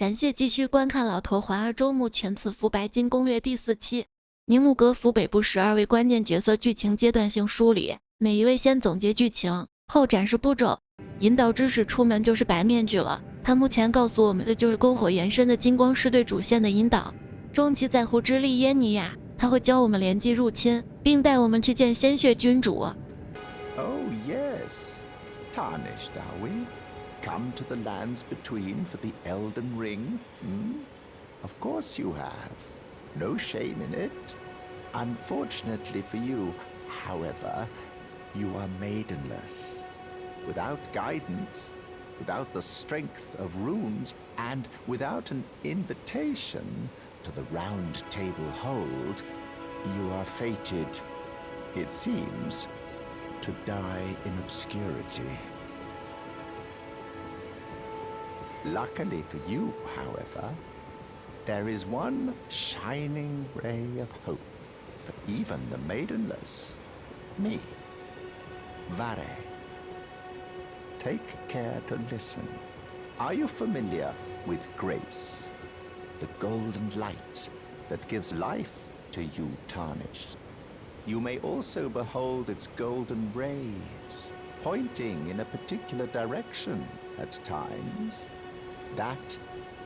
感谢继续观看老头环儿周末全次服白金攻略第4期，宁姆格福北部12位关键角色剧情阶段性梳理，每一位先总结剧情，后展示步骤，引导知识出门就是白面具了。他目前告诉我们的就是篝火延伸的金光师对主线的引导。中期在乎之力耶尼亚，他会教我们联机入侵，并带我们去见鲜血君主。Oh yes, tarnished are we? Come to the lands between for the Elden Ring? Of course you have. No shame in it. Unfortunately for you, however, you are maidenless. Without guidance, without the strength of runes, and without an invitation to the Round Table Hold, you are fated, it seems, to die in obscurity. Luckily for you, however, there is one shining ray of hope for even the maidenless. Me, Vare. Take care to listen. Are you familiar with grace? The golden light that gives life to you tarnished. You may also behold its golden rays, pointing in a particular direction at times. That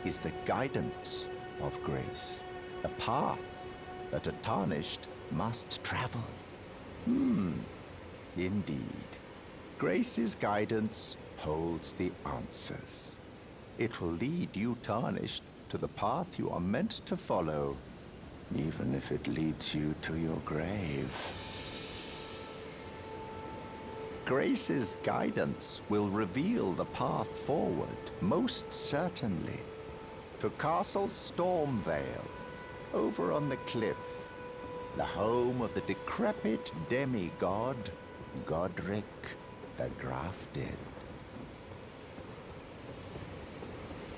is the guidance of grace, a path that a tarnished must travel. Indeed. Grace's guidance holds the answers. It will lead you tarnished to the path you are meant to follow, even if it leads you to your grave. Grace's guidance will reveal the path forward, most certainly. To Castle Stormvale, over on the cliff, the home of the decrepit demigod, Godric the Grafted.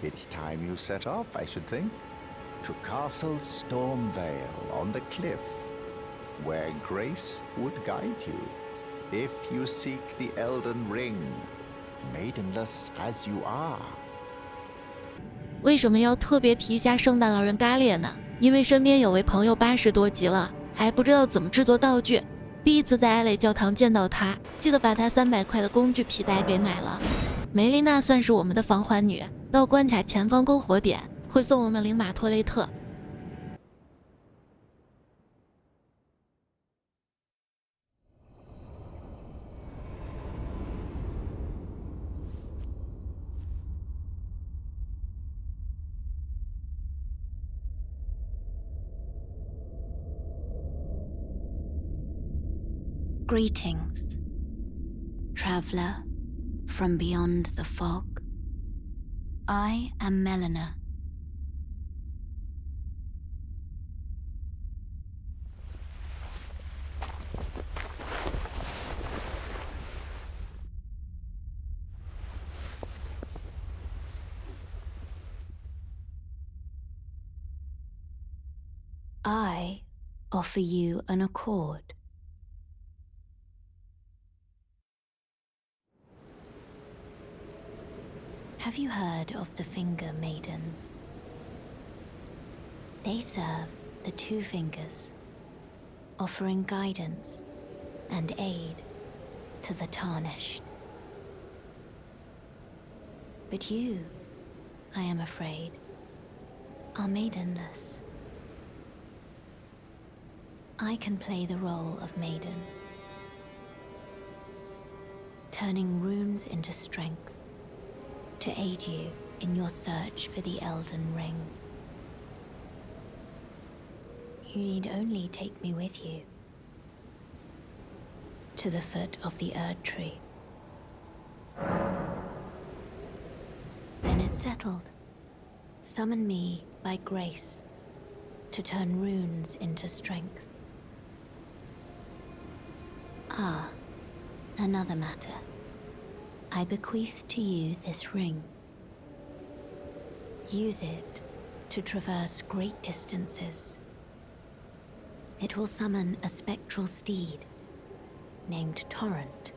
It's time you set off, I should think, to Castle Stormvale on the cliff, where Grace would guide you, if you seek the Elden Ring, maidenless as you are. 为什么要特别提一下圣诞老人嘎列呢？因为身边有位朋友80多级了，还不知道怎么制作道具。第一次在艾蕾教堂见到他，记得把他300块的工具皮带给买了。梅丽娜算是我们的防环女，到关卡前方篝火点会送我们领马托雷特。Greetings, traveler from beyond the fog. I am Melina. I offer you an accord. Have you heard of the Finger Maidens? They serve the 2 fingers, offering guidance and aid to the tarnished. But you, I am afraid, are maidenless. I can play the role of maiden, turning runes into strength to aid you in your search for the Elden Ring. You need only take me with you to the foot of the Erd Tree. Then it's settled. Summon me by grace to turn runes into strength. Ah, another matter. I bequeath to you this ring. Use it to traverse great distances. It will summon a spectral steed named Torrent.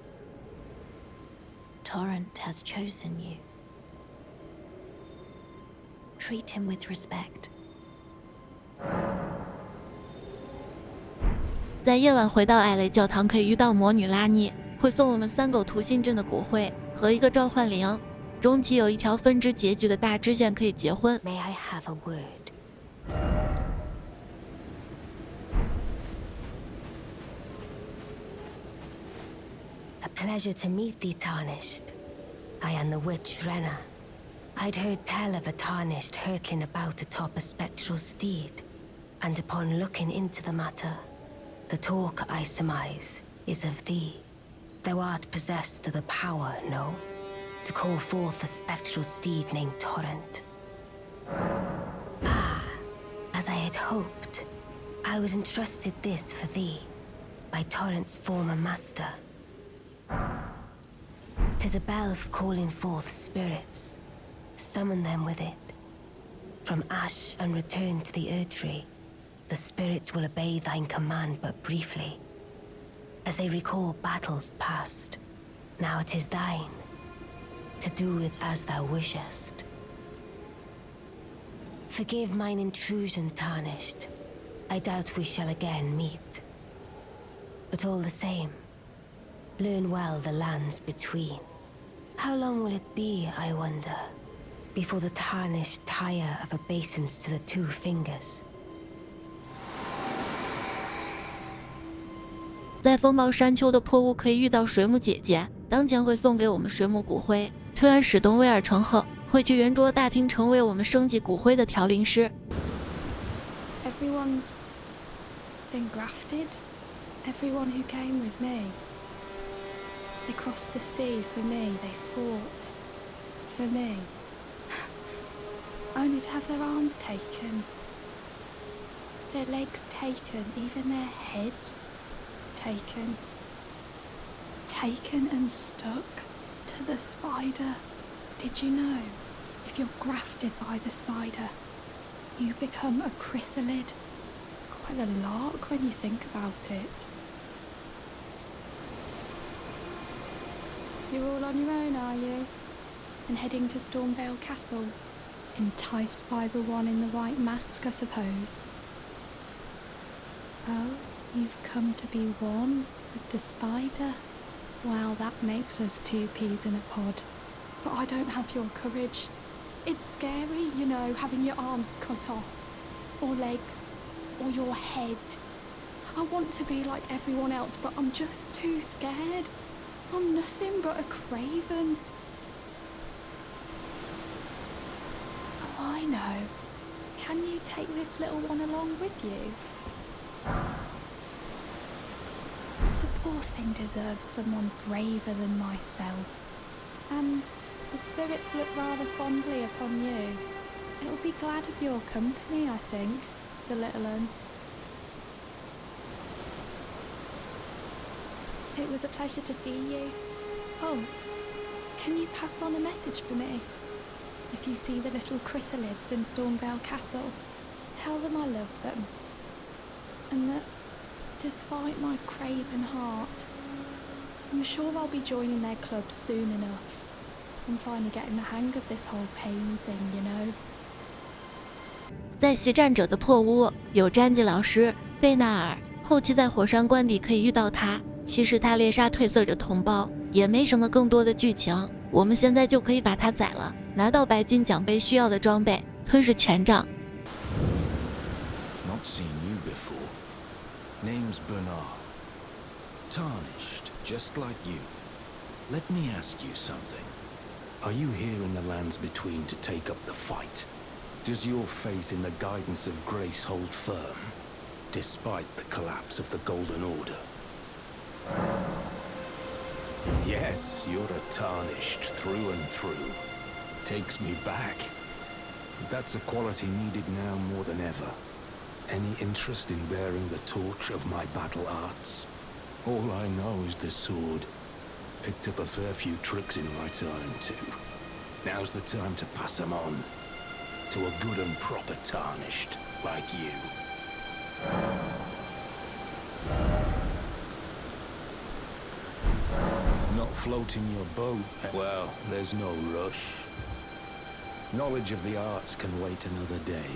Torrent has chosen you. treat him with respect. 在夜晚回到艾雷教堂，可以遇到魔女拉尼，会送我们3狗图信镇的骨灰和一个召唤铃。中期有一条分支结局的大支线可以结婚。 May I have a word? A pleasure to meet thee, Tarnished. I am the witch Renna. I'd heard tell of a Tarnished hurtling about atop a spectral steed, and upon looking into the matter, the talk, I surmise, is of thee. Thou art possessed of the power, no? To call forth a spectral steed named Torrent. Ah, as I had hoped, I was entrusted this for thee, by Torrent's former master. 'Tis a bell for calling forth spirits. Summon them with it. From ash and return to the Erdtree, the spirits will obey thine command but briefly, as they recall battles past. Now it is thine, to do with as thou wishest. Forgive mine intrusion, Tarnished. I doubt we shall again meet. But all the same, learn well the lands between. How long will it be, I wonder, before the Tarnished tire of obeisance to the 2 fingers? 在风暴山丘的破屋可以遇到水母姐姐，当前会送给我们水母骨灰。推完史东威尔城后，会去圆桌大厅成为我们升级骨灰的调灵师。Everyone's been grafted. Everyone who came with me. They crossed the sea for me. They fought for me. Only to have their arms taken, their legs taken, even their heads taken. Taken and stuck to the spider. Did you know, if you're grafted by the spider, you become a chrysalid? It's quite a lark when you think about it. You're all on your own, are you? And heading to Stormvale Castle? Enticed by the one in the white mask, I suppose. Oh, you've come to be one with the spider? Well, that makes us 2 peas in a pod. But I don't have your courage. It's scary, you know, having your arms cut off, or legs, or your head. I want to be like everyone else, but I'm just too scared. I'm nothing but a craven. Oh, I know. Can you take this little one along with you? The poor thing deserves someone braver than myself. And the spirits look rather fondly upon you. It'll be glad of your company, I think, the little one. It was a pleasure to see you. Oh, can you pass on a message for me? If you see the little chrysalids in Stormvale Castle, tell them I love them. And that, despite my craven heart, I'm sure I'll be joining their club soon enough. I'm finally getting the hang of this whole pain thing, you know. 在袭战者的破屋有詹吉老师、贝纳尔，后期在火山关底可以遇到他。其实他猎杀褪色者同胞，也没什么更多的剧情。我们现在就可以把他宰了，拿到白金奖杯需要的装备，吞噬权杖。Not seen you before. Name's Bernard. Tarnished, just like you. Let me ask you something. Are you here in the lands between to take up the fight? Does your faith in the guidance of grace hold firm, despite the collapse of the Golden Order? Yes, you're a Tarnished through and through. Takes me back. But that's a quality needed now more than ever. Any interest in bearing the torch of my battle arts? All I know is the sword. Picked up a fair few tricks in my time, too. Now's the time to pass them on. To a good and proper Tarnished, like you. Not floating your boat? Well, there's no rush. Knowledge of the arts can wait another day.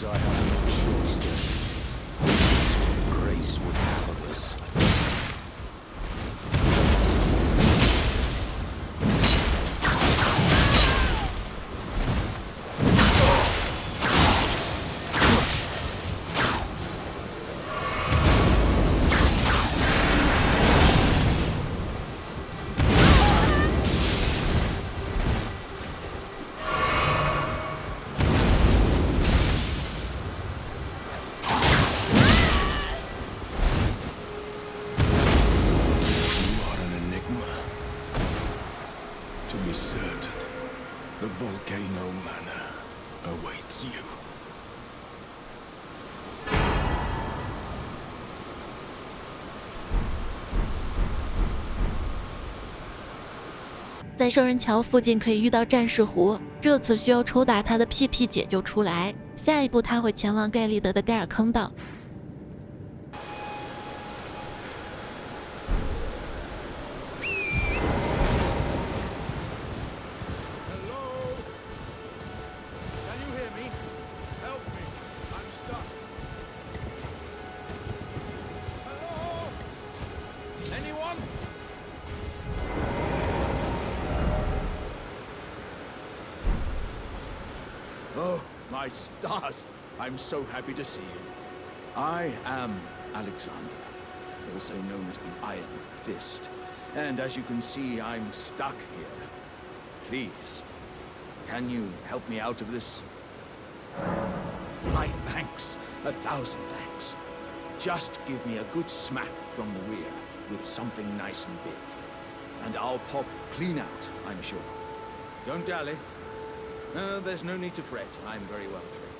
I have no choice then. This is what grace would have of us. The volcano manor awaits you. 在圣人桥附近可以遇到战士湖，这次需要抽打他的屁屁解救出来。下一步他会前往盖利德的盖尔坑道。Oh, my stars! I'm so happy to see you. I am Alexander, also known as the Iron Fist. And as you can see, I'm stuck here. Please, can you help me out of this? My thanks, 1,000 thanks. Just give me a good smack from the rear with something nice and big. And I'll pop clean out, I'm sure. Don't dally. No, there's no need to fret. I'm very well trained.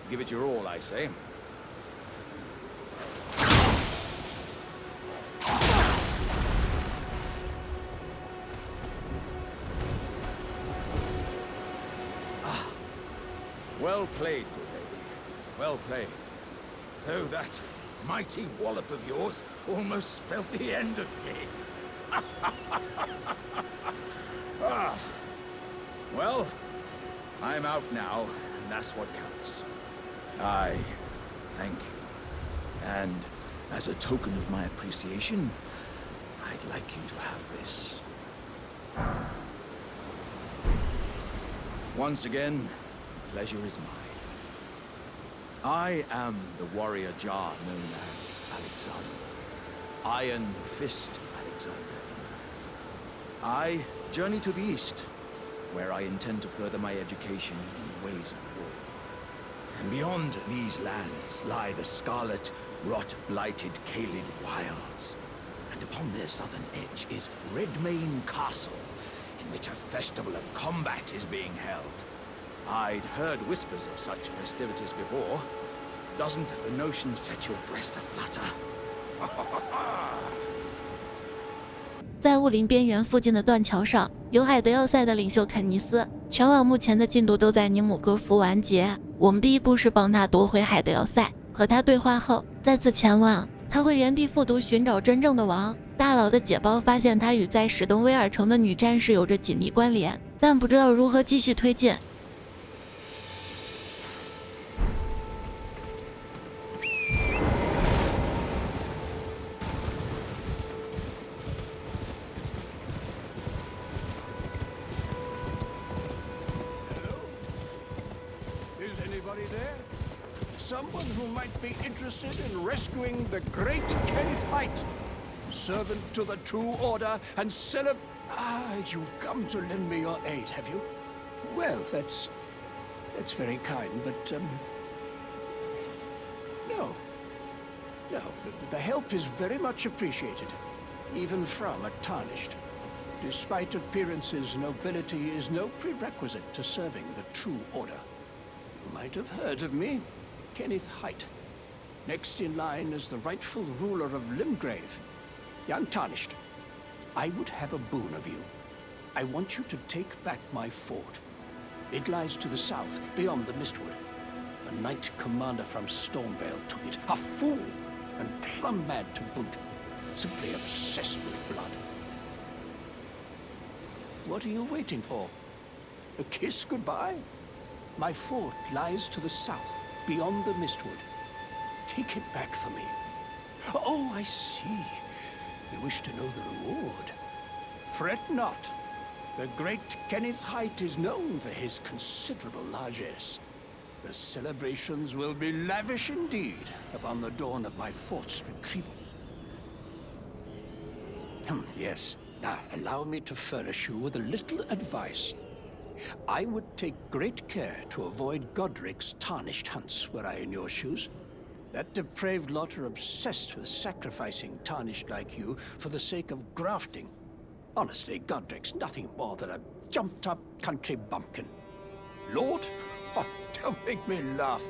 Give it your all, I say. Ah. Well played, good lady. Well played. Though that mighty wallop of yours almost spelt the end of me. Ah. Well, I'm out now, and that's what counts. I thank you. And as a token of my appreciation, I'd like you to have this. Once again, pleasure is mine. I am the warrior Jar known as Alexander. Iron Fist Alexander, in fact. I journey to the east, where I intend to further my education in the ways of war. And beyond these lands lie the scarlet, rot-blighted Caelid wilds. And upon their southern edge is Redmane Castle, in which a festival of combat is being held. I'd heard whispers of such festivities before. Doesn't the notion set your breast aflutter? 在雾林边缘附近的断桥上，有海德要塞的领袖肯尼斯。全网目前的进度都在宁姆格福完结。我们第一步是帮他夺回海德要塞，和他对话后再次前往。他会原地复读寻找真正的王。大佬的解包发现他与在史东威尔城的女战士有着紧密关联，但不知道如何继续推进。Someone who might be interested in rescuing the great Kenneth Height, servant to the True Order and you've come to lend me your aid, have you? Well, that's very kind, but, no. No, the help is very much appreciated, even from a Tarnished. Despite appearances, nobility is no prerequisite to serving the True Order. You might have heard of me. Kenneth Height. Next in line is the rightful ruler of Limgrave, young Tarnished. I would have a boon of you. I want you to take back my fort. It lies to the south, beyond the Mistwood. A knight commander from Stormvale took it. A fool! And plumb mad to boot. Simply obsessed with blood. What are you waiting for? A kiss goodbye? My fort lies to the south, beyond the Mistwood. Take it back for me. Oh, I see. You wish to know the reward. Fret not. The great Kenneth Height is known for his considerable largesse. The celebrations will be lavish indeed upon the dawn of my fort's retrieval. Yes, now allow me to furnish you with a little advice. I would take great care to avoid Godric's tarnished hunts were I in your shoes. That depraved lot are obsessed with sacrificing tarnished like you for the sake of grafting. Honestly, Godric's nothing more than a jumped-up country bumpkin. Lord? Oh, don't make me laugh.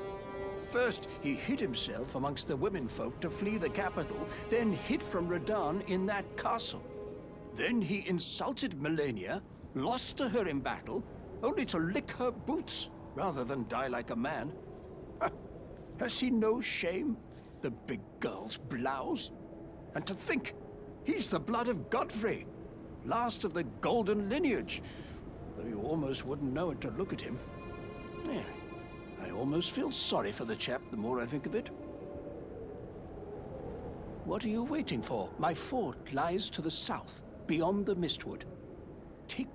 First, he hid himself amongst the womenfolk to flee the capital, then hid from Radahn in that castle. Then he insulted Melania, lost to her in battle, only to lick her boots rather than die like a man. Has he no shame, the big girl's blouse? And to think, he's the blood of Godfrey, last of the golden lineage, though you almost wouldn't know it to look at him. Yeah, I almost feel sorry for the chap the more I think of it. What are you waiting for? My fort lies to the south, beyond the Mistwood. Take...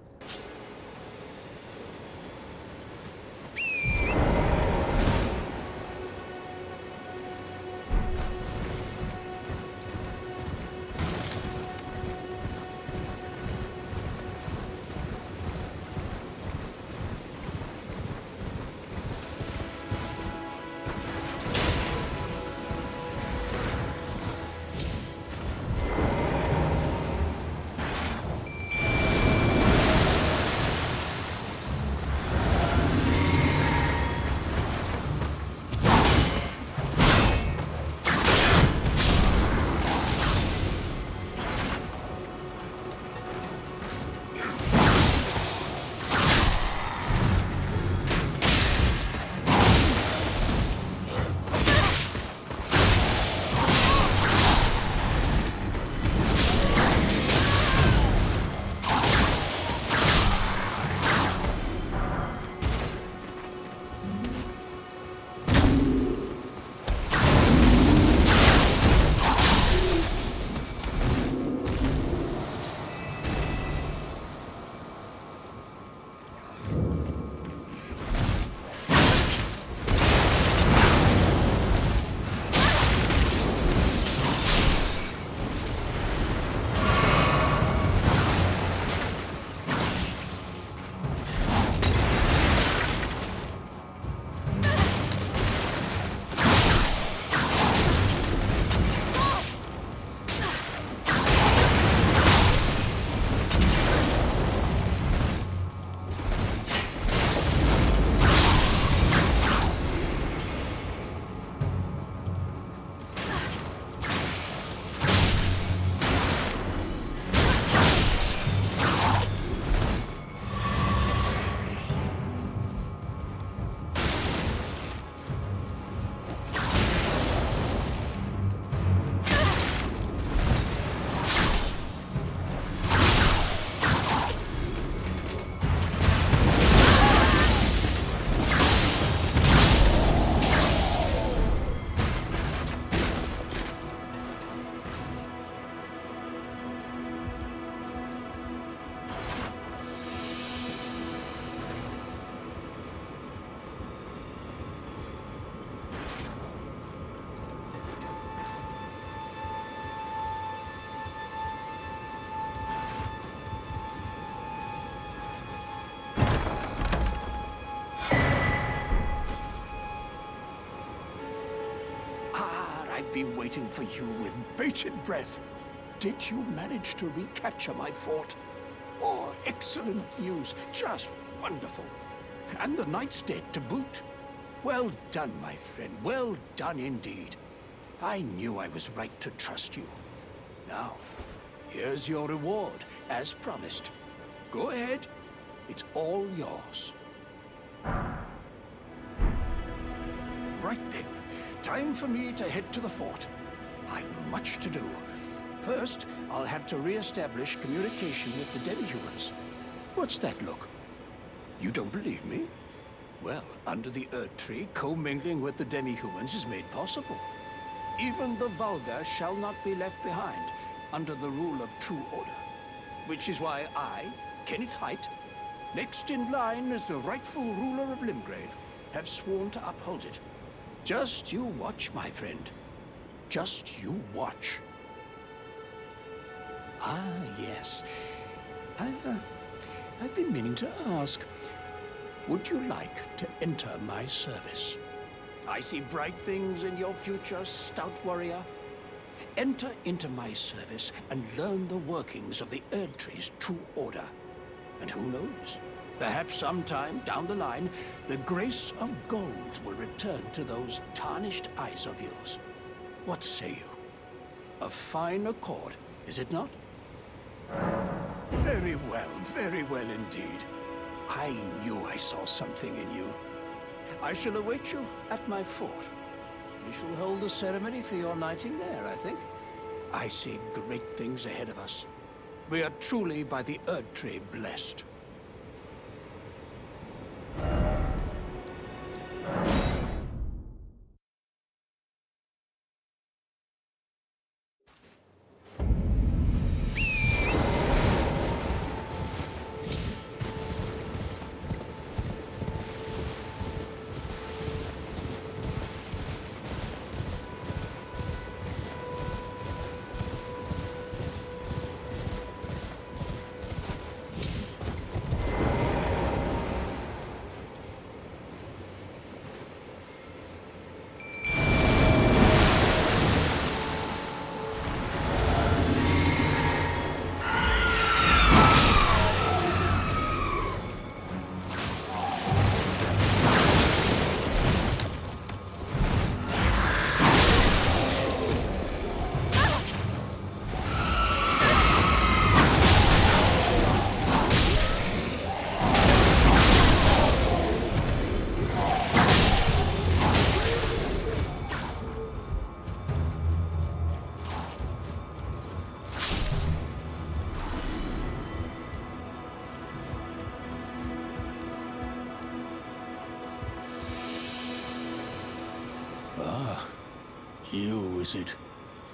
I've been waiting for you with bated breath. Did you manage to recapture my fort? Oh, excellent news. Just wonderful. And the knight's dead to boot. Well done, my friend. Well done indeed. I knew I was right to trust you. Now, here's your reward, as promised. Go ahead. It's all yours. Right then. Time for me to head to the fort. I've much to do. First, I'll have to re-establish communication with the demi-humans. What's that look? You don't believe me? Well, under the Erd Tree, commingling with the demi-humans is made possible. Even the vulgar shall not be left behind under the rule of true order. Which is why I, Kenneth Haight, next in line as the rightful ruler of Limgrave, have sworn to uphold it. Just you watch, my friend. Just you watch. Ah, yes. I've been meaning to ask. Would you like to enter my service? I see bright things in your future, stout warrior. Enter into my service and learn the workings of the Erd Tree's true order. And who knows? Perhaps sometime down the line, the grace of gold will return to those tarnished eyes of yours. What say you? A fine accord, is it not? Very well indeed. I knew I saw something in you. I shall await you at my fort. We shall hold a ceremony for your knighting there, I think. I see great things ahead of us. We are truly by the Erd Tree blessed. You, is it?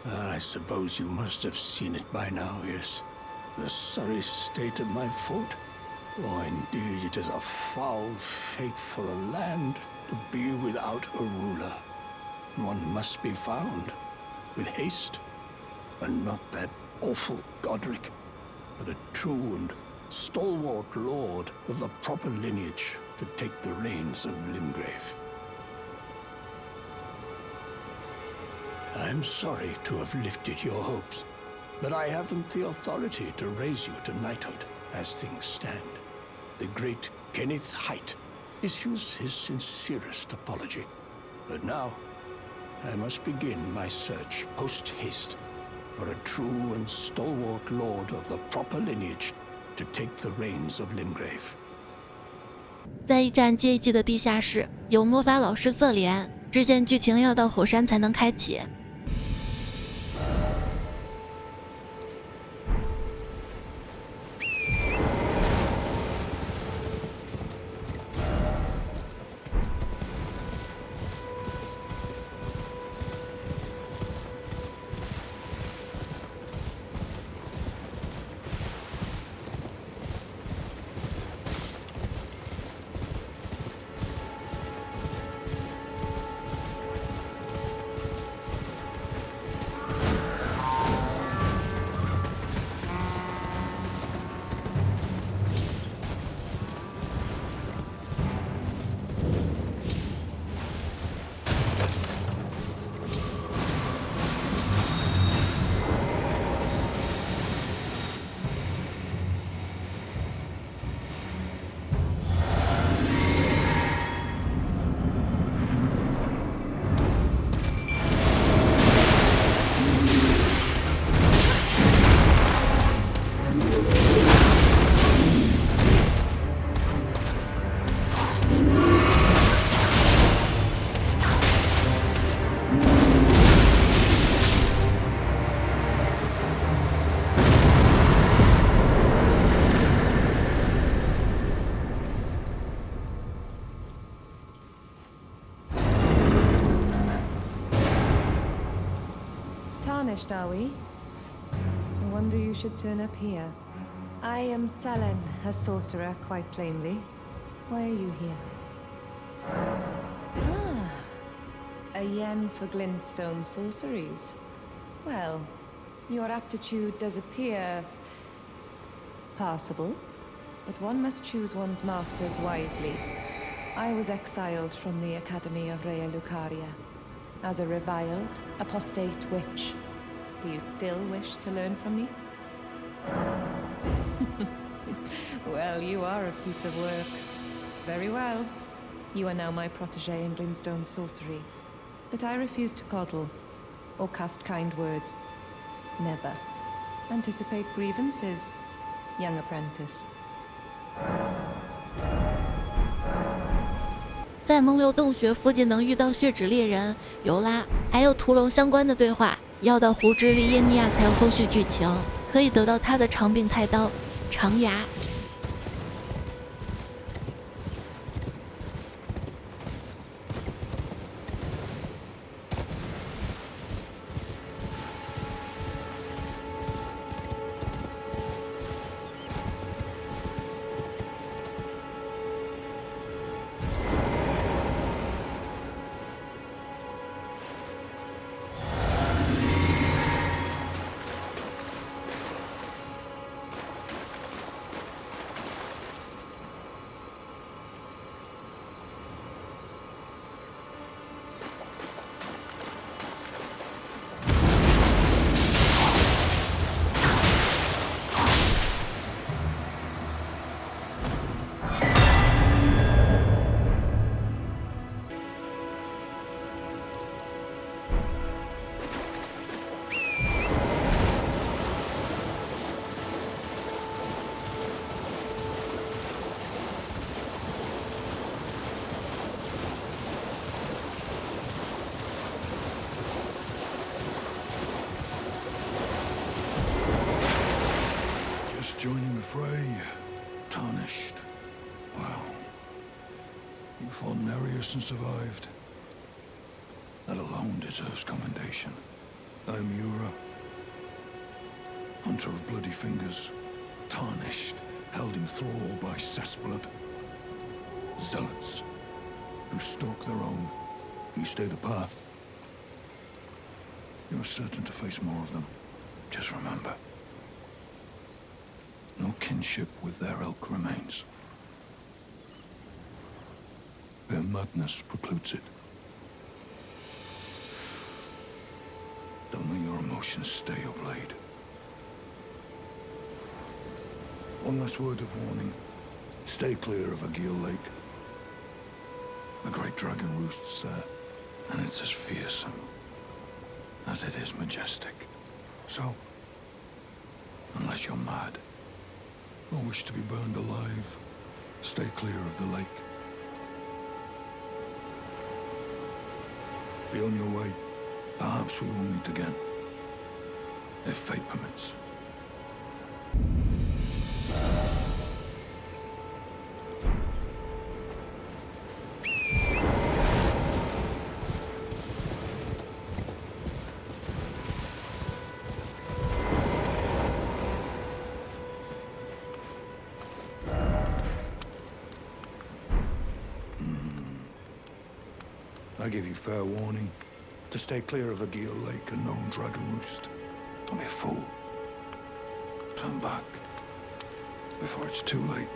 I suppose you must have seen it by now, yes. The sorry state of my fort. Oh, indeed, it is a foul fate for a land to be without a ruler. One must be found, with haste, and not that awful Godric, but a true and stalwart lord of the proper lineage to take the reins of Limgrave. I'm sorry to have lifted your hopes, but I haven't the authority to raise you to knighthood as things stand. The great Kenneth Haight issues his sincerest apology. But now, I must begin my search post-haste for a true and stalwart lord of the proper lineage to take the reins of Limgrave. 在一战接一季的地下室，有魔法老师瑟莲，支线剧情要到火山才能开启。tarnished, are we? No wonder you should turn up here. I am Selen, a sorcerer, quite plainly. Why are you here? Ah, a yen for glintstone sorceries. Well, your aptitude does appear passable, but one must choose one's masters wisely. I was exiled from the Academy of Rea Lucaria as a reviled, apostate witch. Do you still wish to learn from me? Well, you are a piece of work. Very well. You are now my protege in glintstone sorcery. But I refuse to coddle or cast kind words. Never. Anticipate grievances, young apprentice. 在梦六洞穴附近能遇到血指猎人、尤拉，还有屠龙相关的对话。要到湖之利耶尼亚才有后续剧情，可以得到他的长柄太刀、长牙。Joining the fray, tarnished. Well, you fought Nereus and survived. That alone deserves commendation. I'm Yura, hunter of bloody fingers, tarnished, held in thrall by cessblood. Zealots, who stalk their own, you stay the path. You're certain to face more of them. Just remember, no kinship with their ilk remains. Their madness precludes it. Don't let your emotions stay your blade. One last word of warning. Stay clear of Agil Lake. A great dragon roosts there, and it's as fearsome as it is majestic. So, unless you're mad, or wish to be burned alive, stay clear of the lake. Be on your way. Perhaps we will meet again, if fate permits. I give you fair warning to stay clear of Agil Lake and known dragon roost. Don't be a fool. Turn back before it's too late.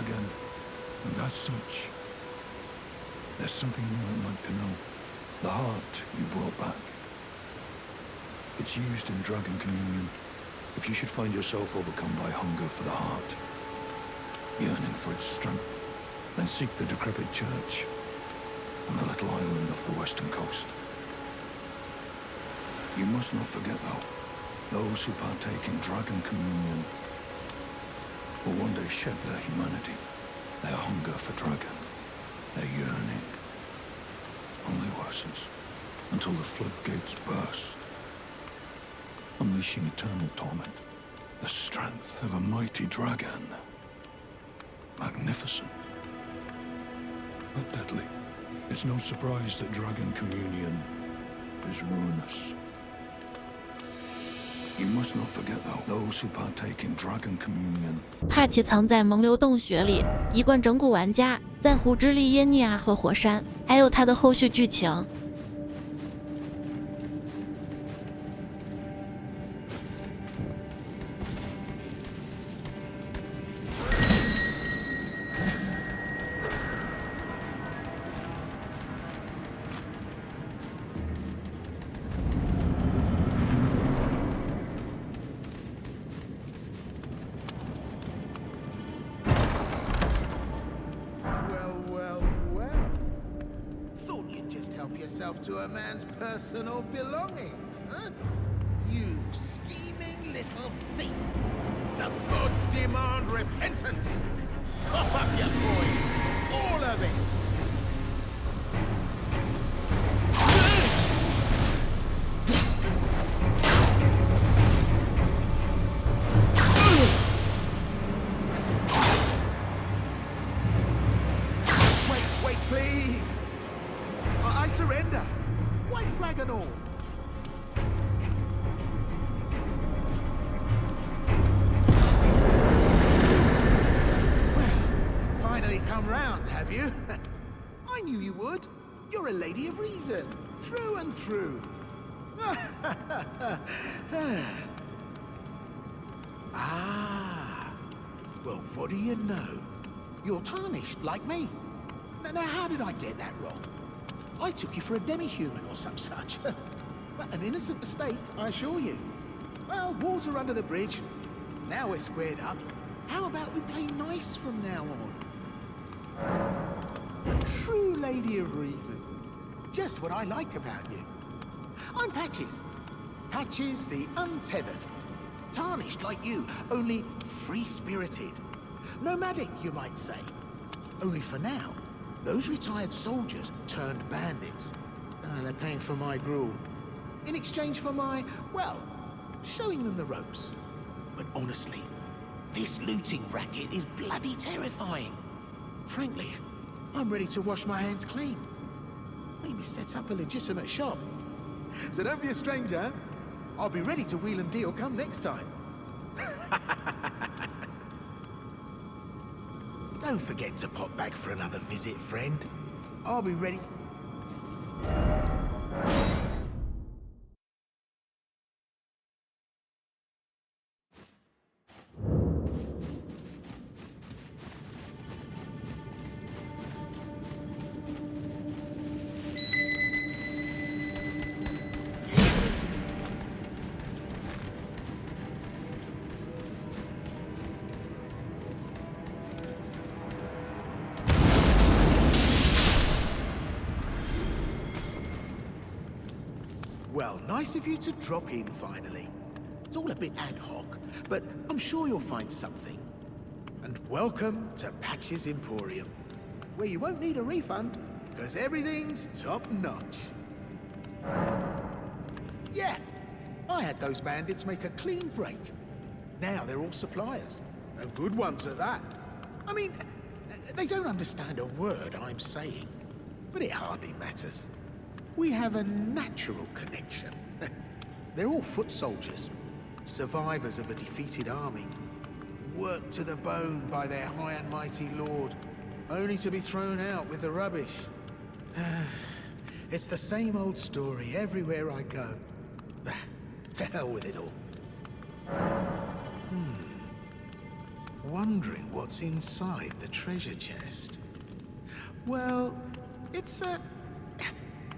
again. And as such, there's something you might like to know. The heart you brought back. It's used in Dragon Communion. If you should find yourself overcome by hunger for the heart, yearning for its strength, then seek the decrepit church on the little island off the western coast. You must not forget, though, those who partake in Dragon Communion will one day shed their humanity, their hunger for Dragon, their yearning only worsens until the floodgates burst, unleashing eternal torment, the strength of a mighty dragon. Magnificent, but deadly. It's no surprise that Dragon Communion is ruinous. You must not forget, though, those who partake in Dragon Communion. 帕奇藏在蒙流洞穴里，一贯整蛊玩家，在乎之力耶尼亚和火山，还有它的后续剧情。To a man's personal belongings, huh? You scheming little thief! The gods demand repentance! Cough up your coin! All of it! Wait, please! I surrender! White flag and all! Well, finally come round, have you? I knew you would. You're a lady of reason, through and through. Ah, well, what do you know? You're tarnished, like me. Now, how did I get that wrong? I took you for a demi-human or some such. An innocent mistake, I assure you. Well, water under the bridge. Now we're squared up. How about we play nice from now on? A true lady of reason. Just what I like about you. I'm Patches. Patches the untethered. Tarnished like you, only free-spirited. Nomadic, you might say. Only for now, those retired soldiers turned bandits. They're paying for my gruel. In exchange for my, well, showing them the ropes. But honestly, this looting racket is bloody terrifying. Frankly, I'm ready to wash my hands clean. Maybe set up a legitimate shop. So don't be a stranger. I'll be ready to wheel and deal come next time. Don't forget to pop back for another visit, friend. I'll be ready. Well, nice of you to drop in finally. It's all a bit ad hoc, but I'm sure you'll find something. And welcome to Patches Emporium, where you won't need a refund, because everything's top-notch. Yeah, I had those bandits make a clean break. Now they're all suppliers, and good ones at that. I mean, they don't understand a word I'm saying, but it hardly matters. We have a natural connection. They're all foot soldiers, survivors of a defeated army, worked to the bone by their high and mighty lord, only to be thrown out with the rubbish. It's the same old story everywhere I go. To hell with it all. Wondering what's inside the treasure chest. Well, it's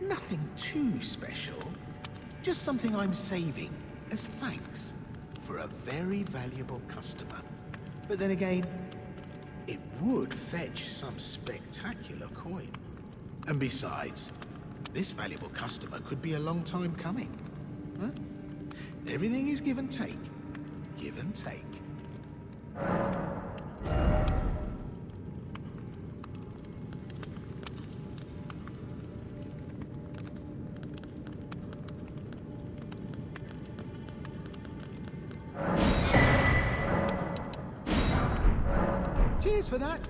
nothing too special. Just something I'm saving as thanks for a very valuable customer. But then again, it would fetch some spectacular coin. And besides, this valuable customer could be a long time coming. Huh? Everything is give and take. Give and take. Cheers for that.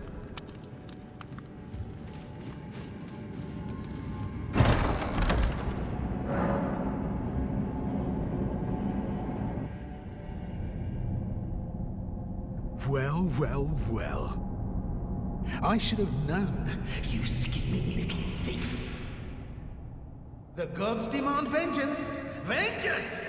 Well, well, well. I should have known, you scheming little thief. The gods demand vengeance. Vengeance!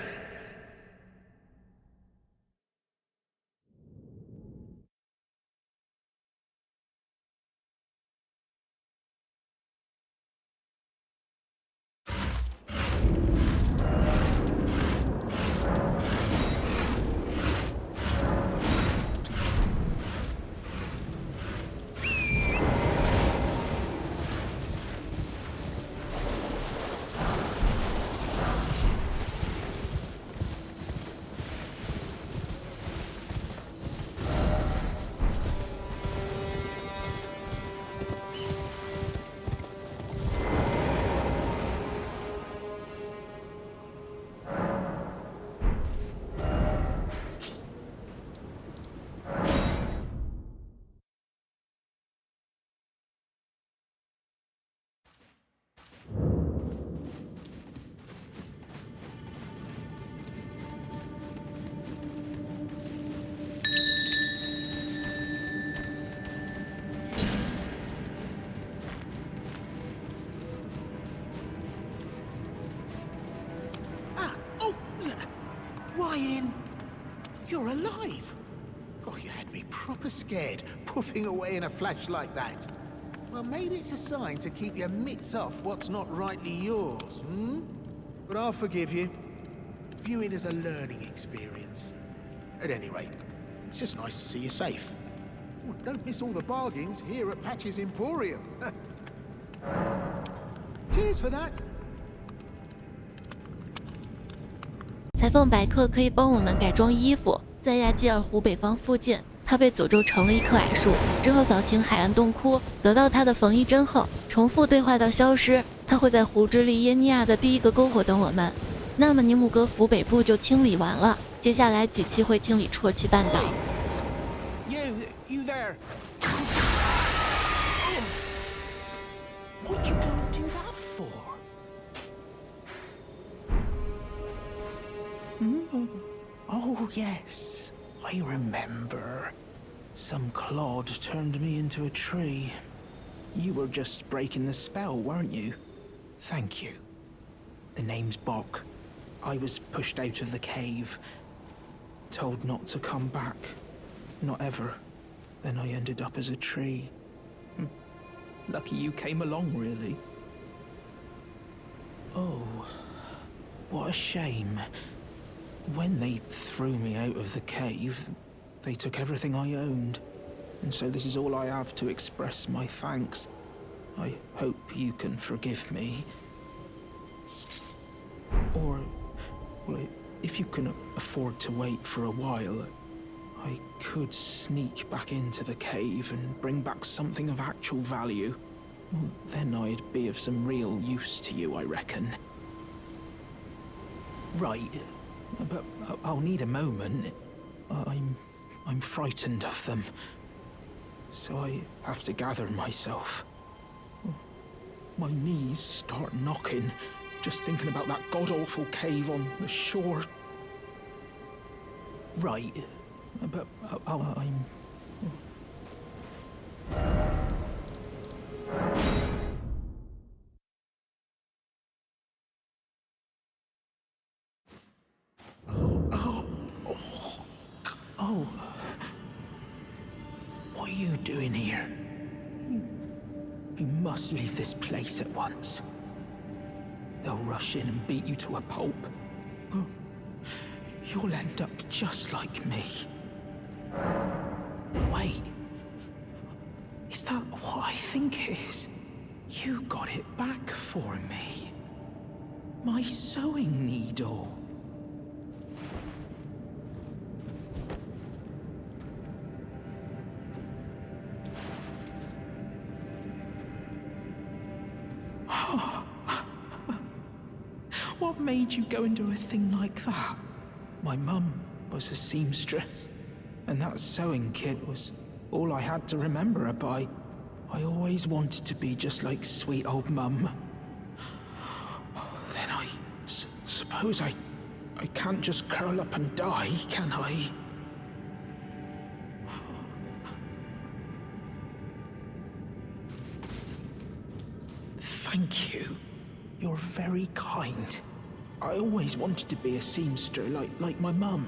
Ryan, you're alive. Oh, you had me proper scared, puffing away in a flash like that. Well, maybe it's a sign to keep your mitts off what's not rightly yours, hmm? But I'll forgive you. View it as a learning experience. At any rate, it's just nice to see you safe. Oh, don't miss all the bargains here at Patch's Emporium. Cheers for that. 裁缝百克可以帮我们改装衣服。在亚基尔湖北方附近，他被诅咒成了一棵矮树。之后扫清海岸洞窟，得到他的缝衣针后，重复对话到消失。他会在湖之利耶尼亚的第一个篝火等我们。那么尼姆格福北部就清理完了，接下来几期会清理啜泣半岛。You there? What'd you go and do that for? Oh, yes. I remember. Some clod turned me into a tree. You were just breaking the spell, weren't you? Thank you. The name's Bok. I was pushed out of the cave. Told not to come back. Not ever. Then I ended up as a tree. Lucky you came along, really. Oh, what a shame. When they threw me out of the cave, they took everything I owned. And so this is all I have to express my thanks. I hope you can forgive me. Or, well, if you can afford to wait for a while, I could sneak back into the cave and bring back something of actual value. Then I'd be of some real use to you, I reckon. Right, but I'll need a moment. I'm frightened of them. So I have to gather myself. My knees start knocking, just thinking about that god-awful cave on the shore. Right, but I'm... you doing here? You must leave this place at once. They'll rush in and beat you to a pulp. Oh, you'll end up just like me. Wait. Is that what I think it is? You got it back for me. My sewing needle. What made you go and do a thing like that? My mum was a seamstress, and that sewing kit was all I had to remember her by. I always wanted to be just like sweet old Mum. Then I suppose I can't just curl up and die, can I? Thank you. You're very kind. I always wanted to be a seamster like my mum.